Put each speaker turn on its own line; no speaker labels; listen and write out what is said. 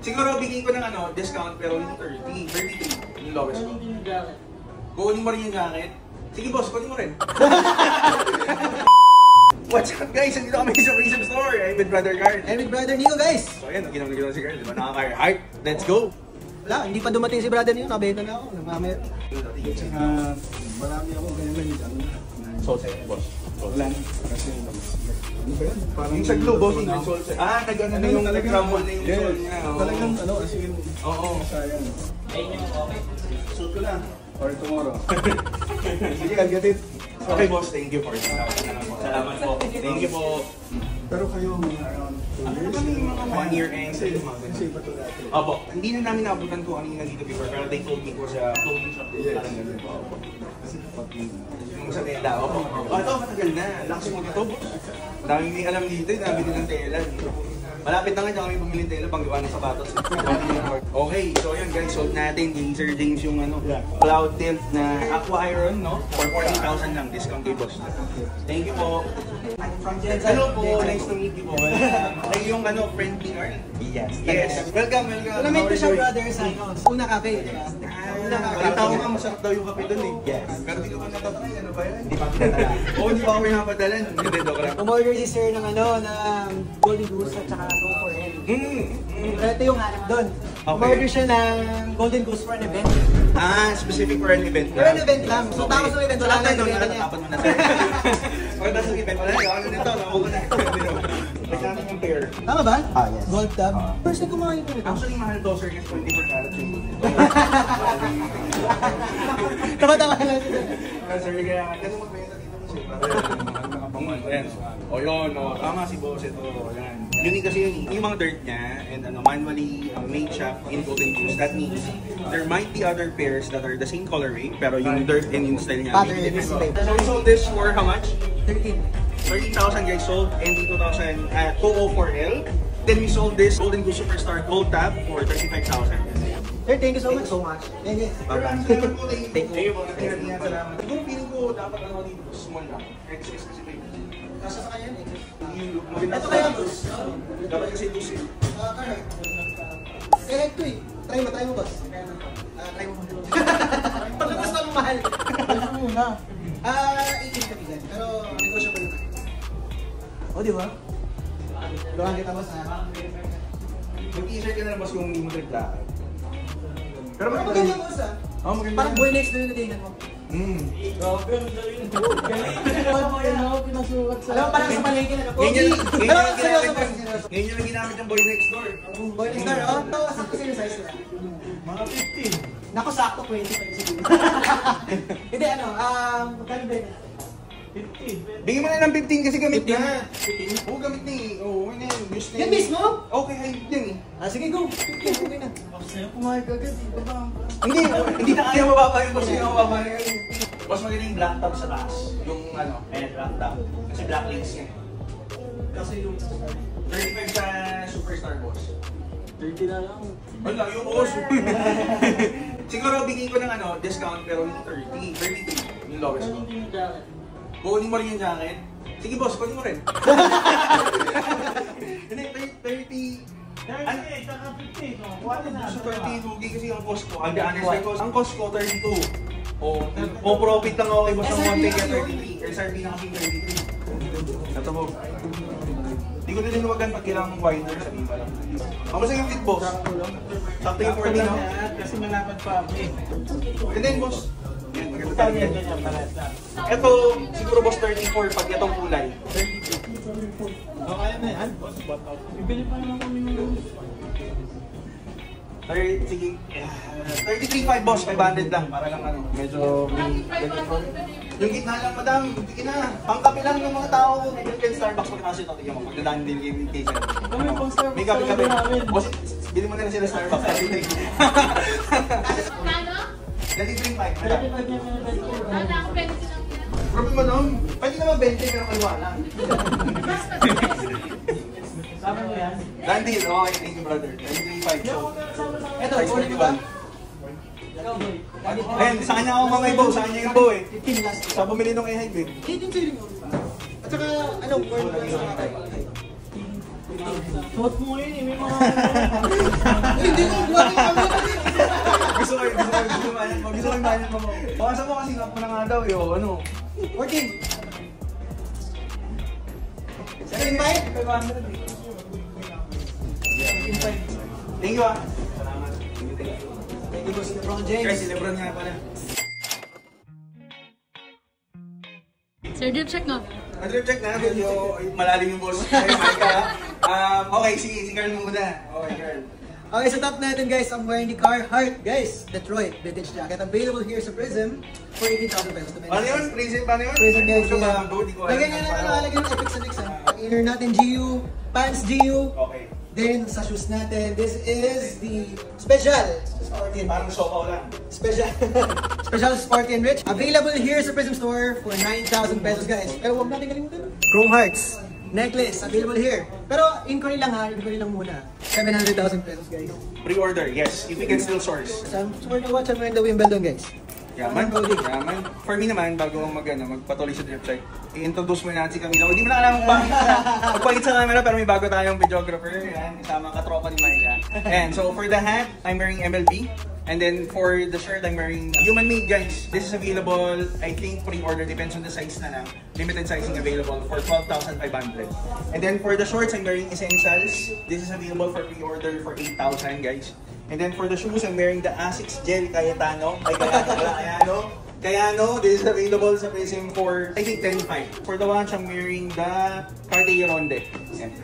Siguro bigay ko ng ano, discount pero yung 30, 33 yung lowest ko. Kunin mo rin yung jacket. Sige boss, kunin mo rin. What's up guys? Nandito kami sa Prism Store. I'm with Brother Carl.
And with Brother Nico guys.
So ayan, ginagawa si Carl. Diba nakaka-hype? Let's go!
Wala, hindi pa dumating si Brother Nico. Nabenta na ako. Nagmamaya.
Marami ako ganyan.
Solse, boss.
Wala. Kasi ano ba yan? Parang
yung sa glue, boss, yung solse. Ah, nag-ano na yung nag-crumble na yung sol niya.
Talagang ano, as in,
oo.
sayang. Okay. Suit ko na. Or tomorrow. Sige, I'll get it.
Okay boss, thank you for it. Salamat po. Thank you po.
Pero kayo mga around 2
Ano
years?
kami mga 1 year and
Kasi iba to dati.
Opo, hindi na namin naabutan kung ano yung nandito before, pero they told me ko sa clothing shop.
Yes.
Parang ganun po.
Kasi pati
Yung sa tela, opo. Oh, ito, matagal na. Lakas mo dito, boss. Dami may alam dito, dami din ng tela. Malapit na nga kami bumili ng tela, panggawa ng sapatos. Okay, so yun guys, sold natin yung Sir James yung ano, cloud tilt na aqua iron, no? For 40,000 lang, discount kay boss. Thank you po. Hello po, nice to meet you po. Ay yung ano, friend ni Carl? Yes. Yes. Welcome, welcome.
Alam ko siya brother sa ano, Una Cafe, di ba? Una Cafe.
Balita ko nga, masarap daw yung kape doon eh. Yes. Pero di ko pa natatry, ano ba yan?
Hindi pa pinadala.
Oo, hindi pa ako pinapadalan. Hindi, joke lang.
Umorder si Sir ng ano, ng Golden Goose at saka Go for Hell. Pero ito yung hanap doon. Umorder siya ng Golden Goose for an event.
Ah, specific for an event
For an event lang. So tapos ng event, wala na yung
ibenta
ibenta niya.
Tapos mo na sir. O tapos ng event, wala na yung ano nito, nakuha na. Nagkakaroon yung pair.
Tama ba?
Ah, yes.
Gold tab. First time kumain ko nito.
Actually, mahal to sir kasi 24 carats yung gold nito.
Tama-tama lang siya.
Sir, kaya ganun magbenta dito mo sir. Ayan. O yun, o. Tama si boss ito. Ayan. Unique kasi yung mga dirt niya and ano, manually made siya in golden goose. That means there might be other pairs that are the same colorway pero yung dirt and yung style niya
Pattern
may
is
different.
the same.
So we sold this for how much?
13.
13,000 guys sold, ND2000 at 204L. Then we sold this Golden Goose Superstar Gold Tab for 35,000.
Sir, thank you so much. Thank you.
Salamat po, thank you po. Salamat. Siguro feeling ko dapat ano dito, small lang. XS kasi baby.
Nasa sa kanya,
Ito
kaya
dapat kasi loose eh.
Kaya ito eh. Try mo boss. Try mo. Pagkabas na mahal. Ano muna? 18 ka bigyan. Pero negotiable na. O, di ba? Luhan kita boss ha.
Mag-t-shirt ka na lang boss yung Madrid jacket. Pero
Maganda boss ha.
Oh, maganda.
Parang boy next na yung natingan mo. Alam mo parang sa palengke na.
Ganyan
Seryoso.
yung ginamit yung boy next door.
Boy next door. Oh, ito. Sakto sa'yo size na.
Mga 15.
Naku, sakto 20 pa yung siguro. Hindi, ano, magkano ba yun?
15.
Bigyan mo na ng 15 kasi gamit na. 15? Oo, gamit na eh. Oo, ano yan. Use na
Yan mismo?
Okay, hype yan eh.
Sige, go. 15, okay na.
Sa'yo pumayag agad. Di ba?
Hindi na kaya mababa yung boss yung mababa yung boss maganda yung black top sa taas. Yung ano, black top. Kasi black links yan.
Kasi yung
35 sa Superstar boss.
30 na lang.
Wala yung boss. Siguro bigay ko ng ano, discount pero yung 33 yung lowest ko. Kunin mo rin yung jacket. Sige boss, kunin mo rin. Hindi, 30.
Ano? Saka 15. Wala na.
Sa 30, lugi kasi ang cost ko. Ang cost ko, 32. O profit lang ako kay boss ng one kaya 33. SRP na kasi 33. Ito mo. Hindi ko din luwagan pag kailangan mong wider. Sabihin pa lang. Kamusta yung fit boss? Sakto yung 40 no?
Kasi malapad pa ako eh.
And then boss. Yan, maganda
Saan
tayo.
yan ganyan palat na?
Ito, siguro boss 34 pag itong kulay.
32. O kaya na yan. Bibili pa naman kami ng
Sige. 33.5 boss, 500 lang. Para lang ano, medyo... Yung gitna lang, madam. Sige na. Pangkape lang yung mga tao. Medyo kayo Starbucks pag kasi ito. Tingnan mo, magdadaan din yung case.
kami pang Starbucks.
May kape-kape. Boss, bili mo na sila Starbucks. 33.
Ano?
33.5, madam.
Wala akong pwede silang
Problem madam, pwede naman 20 pero kalwa lang.
Sabi mo yan?
Dandil, okay, thank you brother. 33.5. So,
Ito,
size
kunin
21.
mo ba?
Ayan, sa kanya ako mamay bow, sa kanya yung bow eh.
15 last.
Sa bumili nung kay Hype eh.
Hindi sa'yo rin yun. At saka, ano, born sa mga tayo.
Suot mo yun eh. May mga...
hindi ko buwan yung camera.
Gusto ko yung manyan mo. Baka mo kasi lock mo na nga daw yung ano.
Working. 7.5?
500 eh. Thank you ah. Salamat. Thank you.
Thank you, Boss LeBron James.
Guys, si Lebron nga pala.
Sir, drip check nga.
Drip check na, medyo malalim yung balls. Okay, si Carl muna. Okay, Carl.
Okay, sa top natin guys, I'm wearing the Carhartt, guys, Detroit vintage jacket. Available here sa Prism for 80,000 pesos.
Paano yun? Paano yun?
Prism guys.
Gusto ba? Di ko alam.
Lagyan nga na nakalagay ng Epic sa mix. Inner natin GU, pants GU.
Okay.
Then sa shoes natin, this is the Special Sporty and
Parang sopaw lang.
Special Special Sporty and Rich. Available here sa Prism Store for 9,000 pesos guys. Pero huwag natin kalimutan. Chrome Hearts necklace available here. Pero inquiry lang ha, inquiry lang muna. 700,000 pesos guys.
Pre-order, yes. If we can still source.
So I'm wearing the watch, I'm wearing the Wimbledon guys.
Yaman. Yaman. For me naman, bago magpatuloy sa drip check, i-introduce mo natin si Camila. Hindi mo na alam magpalit sa camera, pero may bago tayong videographer. Yan, kasama katropa ni Micah. And so for the hat, I'm wearing MLB. And then for the shirt, I'm wearing Human Made guys. This is available, I think pre-order, depends on the size na lang. Limited sizing available for 12,500. And then for the shorts, I'm wearing Essentials. This is available for pre-order for 8,000 guys. And then for the shoes, I'm wearing the Asics Gel Cayetano. Cayano, this is available sa Prism for, I think, 10,500. For the watch, I'm wearing the Cartier Ronde. Yan.